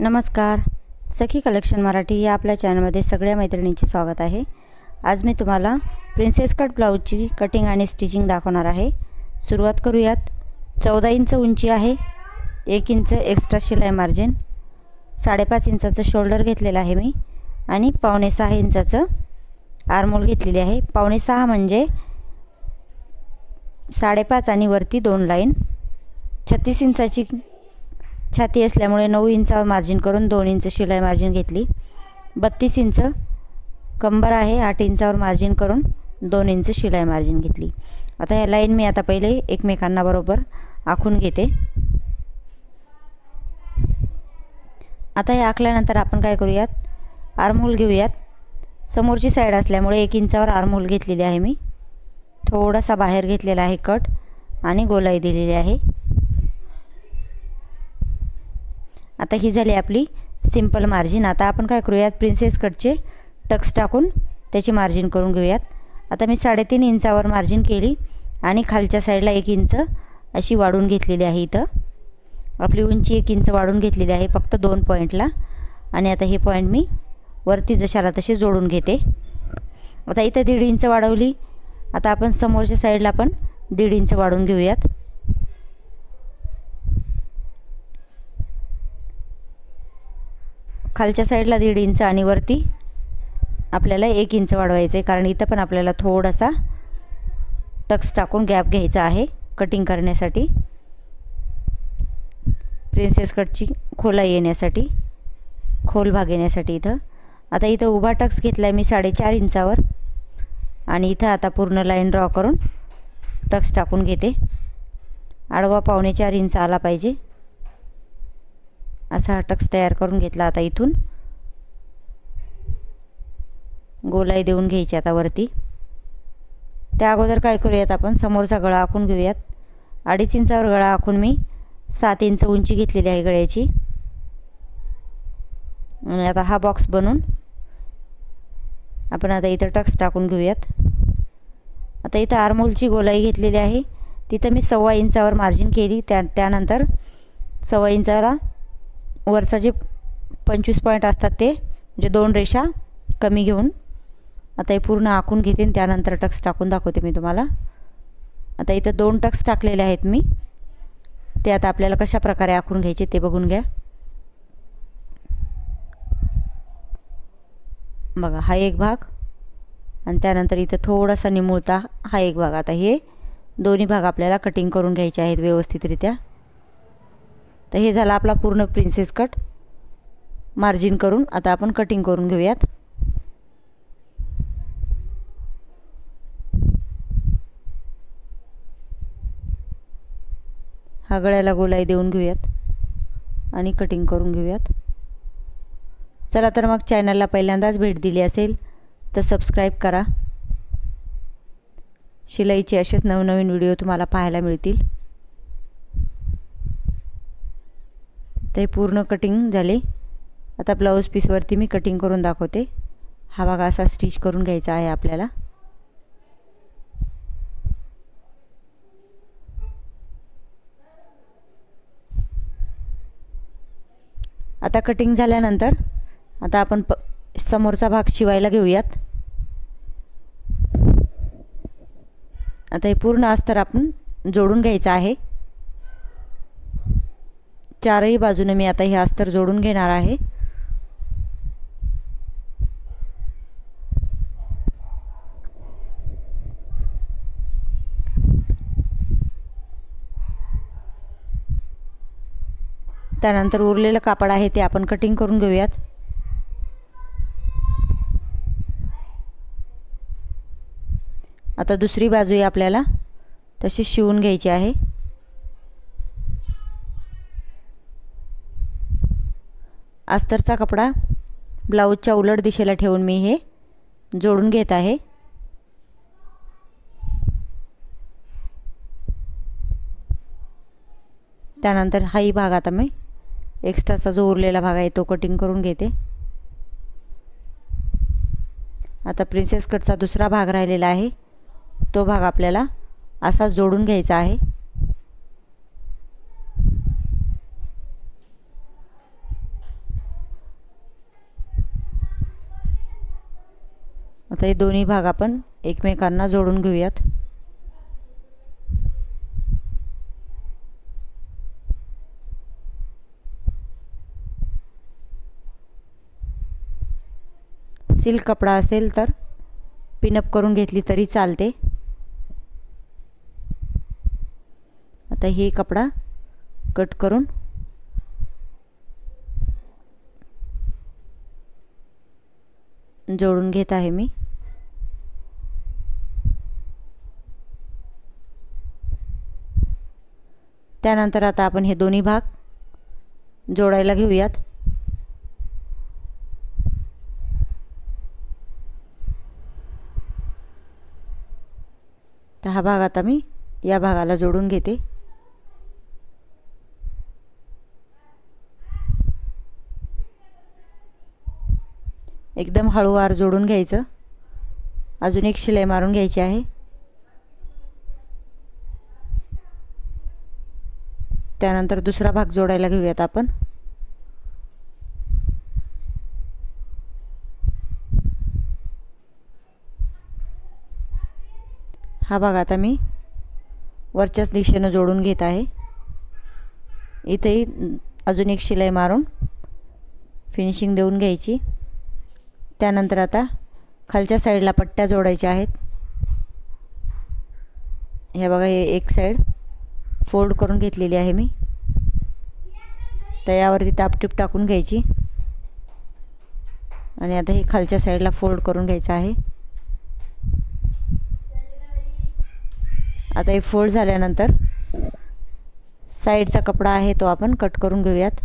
नमस्कार. सखी कलेक्शन मराठी या आपल्या चॅनलमध्ये सगळ्या मैत्रिणींचे स्वागत आहे. आज मी तुम्हाला प्रिन्सेस कट ब्लाऊजची कटिंग आणि स्टिचिंग दाखवणार आहे. सुरुवात करूयात. 14 इंच उंची आहे, 1 इंच एक्स्ट्रा शिलाई मार्जिन, 5.5 इंचाचं शोल्डर घेतलेलं आहे मी आणि 5.25 इंचाचं आर्महोल घेतलेली आहे. 5.25 म्हणजे 5.5 आणि वरती 2 लाईन. 36 इंचाची छाती असल्यामुळे 9 इंचावर मार्जिन करून 2 इंच शिलाई मार्जिन घेतली. 32 इंच कंबर आहे, 8 इंचावर मार्जिन करून 2 इंच शिलाई मार्जिन घेतली. आता ह्या लाईन मी आता पहिले एकमेकांना बरोबर आखून घेते. आता हे आखल्यानंतर आपण काय करूयात, आर्महोल घेऊयात. समोरची साईड असल्यामुळे 1 इंचावर आर्महोल घेतलेली आहे मी. थोडासा बाहेर घेतलेला आहे कट आणि गोलाई दिलेली आहे. आता ही झाली आपली सिंपल मार्जिन. आता आपण काय करूयात, प्रिन्सेस कटचे टक्स टाकून त्याची मार्जिन करून घेऊयात. आता मी 3.5 इंचावर मार्जिन केली आणि खालच्या साईडला 1 इंच अशी वाढून घेतलेली आहे. इथं आपली उंची 1 इंच वाढून घेतलेली आहे फक्त 2 पॉईंटला. आणि आता हे पॉईंट मी वरती जशाला तसे जोडून घेते. आता इथं 1.5 इंच वाढवली. आता आपण समोरच्या साईडला पण 1.5 इंच वाढवून घेऊयात. खालच्या साईडला 1.5 इंच आणि वरती आपल्याला 1 इंच वाढवायचं आहे, कारण इथं पण आपल्याला थोडासा टक्स टाकून गॅप घ्यायचा आहे कटिंग करण्यासाठी, प्रिन्सेस कटची खोलाई येण्यासाठी, खोल भाग येण्यासाठी. आता इथं उभा टक्स घेतला आहे मी 4.5 इंचावर आणि इथं आता पूर्ण लाईन ड्रॉ करून टक्स टाकून घेते. आडवा 4.25 इंच आला पाहिजे असा हा टक्स तयार करून घेतला. आता इथून गोलाई देऊन घ्यायची आता वरती. त्या अगोदर काय करूयात, आपण समोरचा गळा आखून घेऊयात. 2.5 इंचावर गळा आखून मी 7 इंच उंची घेतलेली आहे गळ्याची. आणि आता हा बॉक्स बनवून आपण आता इथं टक्स टाकून घेऊयात. आता इथं आर्महोलची गोलाई घेतलेली आहे, तिथं मी 1.25 इंचावर मार्जिन केली. त्यानंतर 1.25 इंचाला वरचा जे 25 पॉईंट असतात ते म्हणजे 2 रेषा कमी घेऊन आता हे पूर्ण आखून घेते. त्यानंतर टक्स टाकून दाखवते मी तुम्हाला. आता इथं 2 टक्स टाकलेले आहेत मी, ते आता आपल्याला कशा प्रकारे आखून घ्यायचे ते बघून घ्या. बघा, हा एक भाग आणि त्यानंतर इथं थोडासा निमुळता हा एक भाग. आता हे दोन्ही भाग आपल्याला कटिंग करून घ्यायचे आहेत व्यवस्थितरित्या. तर हे झालं आपला पूर्ण प्रिन्सेस कट मार्जिन करून. आता आपण कटिंग करून घेऊयात. हा गळ्याला गोलाई देऊन घेऊयात आणि कटिंग करून घेऊयात. चला तर मग, चॅनलला पहिल्यांदाच भेट दिली असेल तर सबस्क्राईब करा. शिलाईचे असेच नवनवीन व्हिडिओ तुम्हाला पाहायला मिळतील. ते पूर्ण कटिंग झाले. आता ब्लाऊज पीसवरती मी कटिंग करून दाखवते. हा भाग असा स्टिच करून घ्यायचा आहे आपल्याला. आता कटिंग झाल्यानंतर आता आपण समोरचा भाग शिवायला घेऊयात. आता हे पूर्ण अस्तर आपण जोडून घ्यायचं आहे. चारही बाजूने मी आता हे अस्तर जोडून घेणार आहे. त्यानंतर उरलेलं कापड आहे ते आपण कटिंग करून घेऊयात. आता दुसरी बाजूही आपल्याला तशी शिवून घ्यायची आहे. अस्तरचा कपडा ब्लाऊजच्या उलट दिशेला ठेवून मी हे जोडून घेत आहे. त्यानंतर हाही भाग आता मी एक्स्ट्राचा जो उरलेला भाग आहे तो कटिंग करून घेते. आता प्रिन्सेस कटचा दुसरा भाग राहिलेला आहे, तो भाग आपल्याला असा जोडून घ्यायचा आहे. आता हे दोन्ही भाग आपण एकमेकांना जोडून घेऊयात. सिल्क कपडा असेल तर पिनअप करून घेतली तरी चालते. आता हे कपडा कट करून जोडून घेत आहे मी. त्यानंतर आता आपण हे दोन्ही भाग जोडायला घेऊयात. तर हा भाग आता मी या भागाला जोडून घेते. एकदम हळूवार जोडून घ्यायचं. अजून एक शिलाई मारून घ्यायची आहे. त्यानंतर दुसरा भाग जोडायला घेऊयात आपण. हा भाग आता मी वरच्याच दिशेने जोडून घेत आहे. इथेही अजून एक शिलाई मारून फिनिशिंग देऊन घ्यायची. त्यानंतर आता खालच्या साईडला पट्ट्या जोडायच्या आहेत. हे बघा, हे एक साईड फोल्ड करून घेतलेली आहे मी. तर यावरती तापटीप टाकून घ्यायची आणि आता हे खालच्या साईडला फोल्ड करून घ्यायचं आहे. आता हे फोल्ड झाल्यानंतर साईडचा कपडा आहे तो आपण कट करून घेऊयात.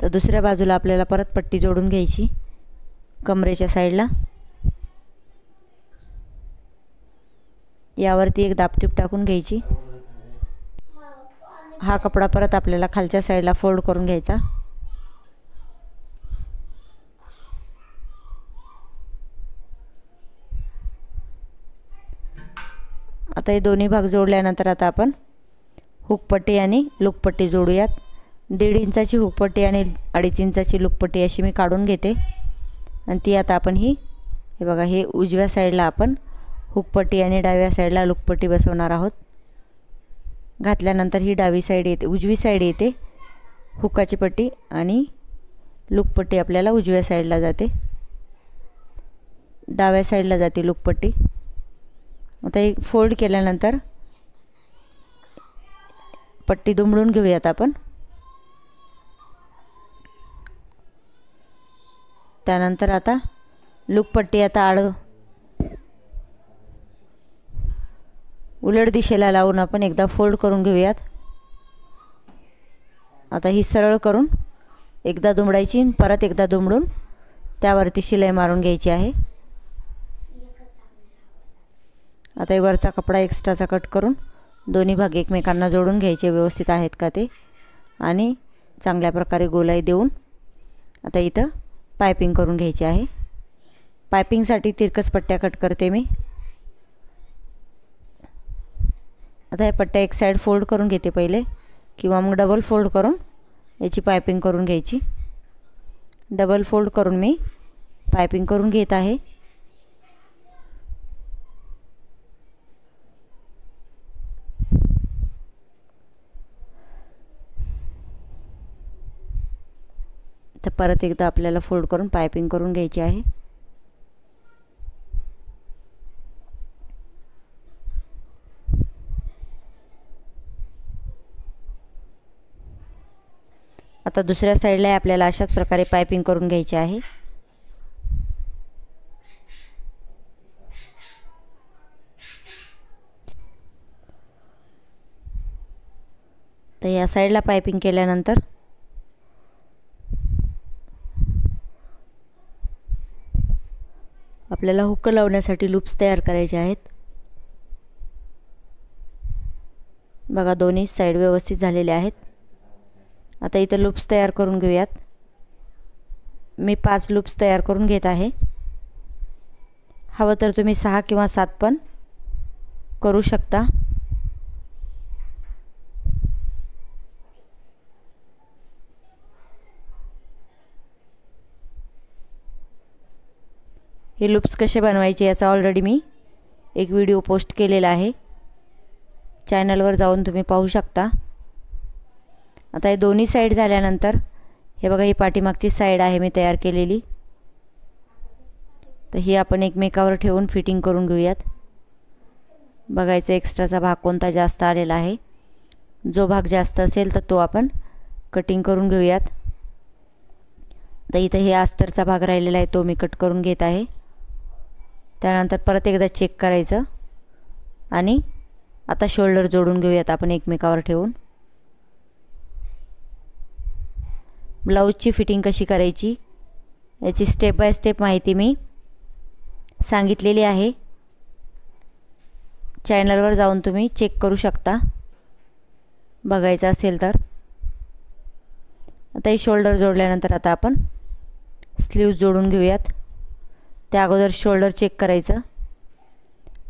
तर दुसऱ्या बाजूला आपल्याला परत पट्टी जोडून घ्यायची कमरेच्या साईडला. यावरती एक दापटीप टाकून घ्यायची. हा कपडा परत आपल्याला खालच्या साईडला फोल्ड करून घ्यायचा. आता हे दोन्ही भाग जोडल्यानंतर आता आपण हुकपट्टी आणि लूकपट्टी जोडूयात. 1.5 इंचाची हुकपट्टी आणि 2.5 इंचाची लूकपट्टी अशी मी काढून घेते आणि ती आता आपण हे बघा, हे उजव्या साईडला आपण हुकपट्टी आणि डाव्या साईडला लूकपट्टी बसवणार आहोत. घातल्यानंतर ही डावी साईड येते, उजवी साईड येते हुकाची पट्टी आणि लूकपट्टी आपल्याला उजव्या साईडला जाते, डाव्या साईडला जाते लूकपट्टी. आता एक फोल्ड केल्यानंतर पट्टी दुमडून घेऊयात आपण. त्यानंतर आता लूकपट्टी आता उलट दिशेला लावून आपण एकदा फोल्ड करून घेऊयात. आता ही सरळ करून एकदा दुमडायची, परत एकदा दुमडून त्यावरती शिलाई मारून घ्यायची आहे. आता वरचा कपडा एक्स्ट्राचा कट करून दोन्ही भाग एकमेकांना जोडून घ्यायचे, व्यवस्थित आहेत का ते, आणि चांगल्या प्रकारे गोलाई देऊन आता इथं पायपिंग करून घ्यायची आहे. पायपिंगसाठी तिरकस पट्ट्या कट करते मी. आता या पट्ट्या एक साईड फोल्ड करून घेते पहिले, किंवा मग डबल फोल्ड करून याची पायपिंग करून घ्यायची. डबल फोल्ड करून मी पायपिंग करून घेत आहे. तर परत एकदा आपल्याला फोल्ड करून पायपिंग करून घ्यायची आहे. आता दुसऱ्या साईडला आपल्याला अशाच प्रकारे पायपिंग करून घ्यायची आहे. तर या साईडला पायपिंग केल्यानंतर आपल्याला हुक लावण्यासाठी लूप्स तयार करायचे आहेत. बघा, दोन्ही साईड व्यवस्थित झालेले आहेत. आता इथं लूप्स तयार करून घेऊयात. मी 5 लूप्स तयार करून घेत आहे. हवं तर तुम्ही 6 किंवा 7 पण करू शकता. हे लूप्स कसे बनवायचे याचा ऑलरेडी मी एक व्हिडिओ पोस्ट केलेला आहे, चॅनलवर जाऊन तुम्ही पाहू शकता। आता हे दोन्ही साईड झाल्यानंतर हे बघा, ही पाठीमागची साईड आहे मी तयार केलेली, तर ही आपण एकमेकावर ठेवून फिटिंग करून घेऊयात। बघायचं एक्स्ट्राचा भाग कोणता जास्त आलेला आहे, जो भाग जास्त असेल तर तो आपण कटिंग करून घेऊयात। तर इथे हे अस्तरचा भाग राहिलेला आहे तो मी कट करून घेत आहे। त्यानंतर परत एकदा चेक करायचं आणि आता शोल्डर जोडून घेऊयात आपण एकमेकावर ठेवून। ब्लाऊजची फिटिंग कशी करायची याची स्टेप बाय स्टेप माहिती मी सांगितलेली आहे, चॅनलवर जाऊन तुम्ही चेक करू शकता बघायचं असेल तर। आता हे शोल्डर जोडल्यानंतर आता आपण स्लीव्ज जोडून घेऊयात। त्या अगोदर शोल्डर चेक करायचं।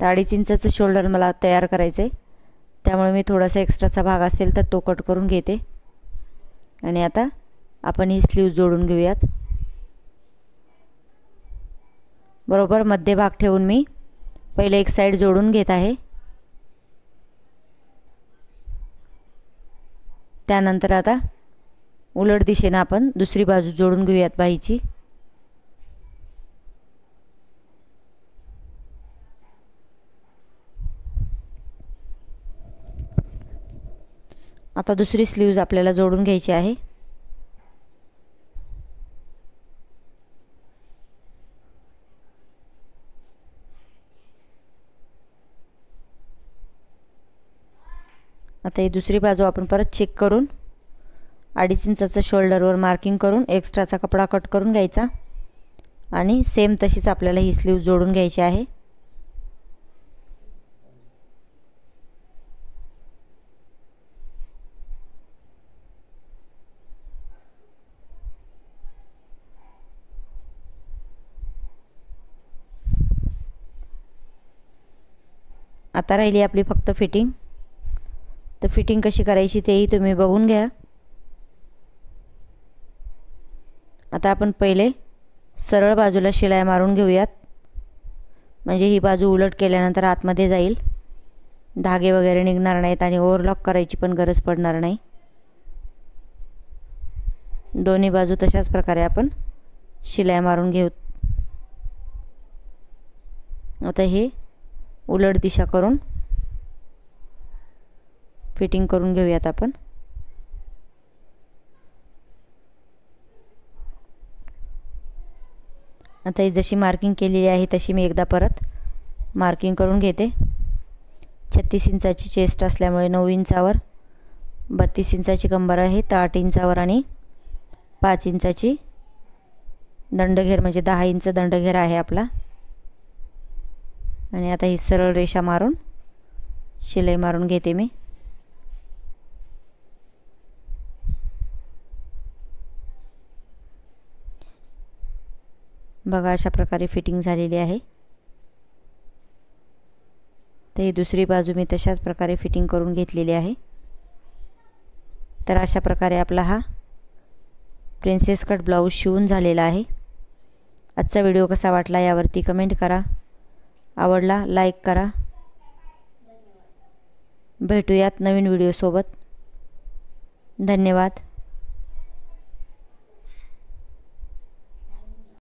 तर 2.5 इंचाचं शोल्डर मला तयार करायचं आहे, त्यामुळे मी थोडासा एक्स्ट्राचा भाग असेल तर तो कट करून घेते आणि आता आपण ही स्लीव्ज जोडून घेऊयात। बरोबर मध्यभाग ठेवून मी पहिले एक साईड जोडून घेत आहे, त्यानंतर आता उलट दिशेने आपण दुसरी बाजू जोडून घेऊयात बाहीची। आता दुसरी स्लीव्ज आपल्याला जोडून घ्यायची आहे। आता ही दुसरी बाजू आपण परत चेक करून 2.5 इंचाचं शोल्डरवर मार्किंग करून एक्स्ट्राचा कपडा कट करून घ्यायचा आणि सेम तशीच आपल्याला ही स्लीव जोडून घ्यायची आहे। आता राहिली आपली फक्त फिटिंग। तर फिटिंग कशी करायची तेही तुम्ही बघून घ्या। आता आपण पहिले सरळ बाजूला शिलाई मारून घेऊयात, म्हणजे ही बाजू उलट केल्यानंतर आतमध्ये जाईल, धागे वगैरे निघणार नाहीत आणि ओव्हरलॉक करायची पण गरज पडणार नाही। दोन्ही बाजू तशाच प्रकारे आपण शिलाई मारून घेऊ। आता हे उलट दिशा करून फिटिंग करून घेऊयात आपण। आता ही जशी मार्किंग केलेली आहे तशी मी एकदा परत मार्किंग करून घेते। 36 इंचाची चेस्ट असल्यामुळे 9 इंचावर, 32 इंचाची कंबर आहे तर 8 इंचावर आणि 5 इंचाची दंडघेर म्हणजे 10 इंच दंडघेर आहे आपला। आणि आता ही सरळ रेषा मारून शिलाई मारून घेते मी। बघा अशा प्रकारे फिटिंग झालेली आहे। तर ही दुसरी बाजू मी तशाच प्रकारे फिटिंग करून घेतलेली आहे। तर अशा प्रकारे आपला हा प्रिन्सेस कट ब्लाऊज शिवून झालेला आहे। आजचा व्हिडिओ कसा वाटला यावरती कमेंट करा, आवडला लाईक करा। भेटूयात नवीन व्हिडिओ सोबत। धन्यवाद।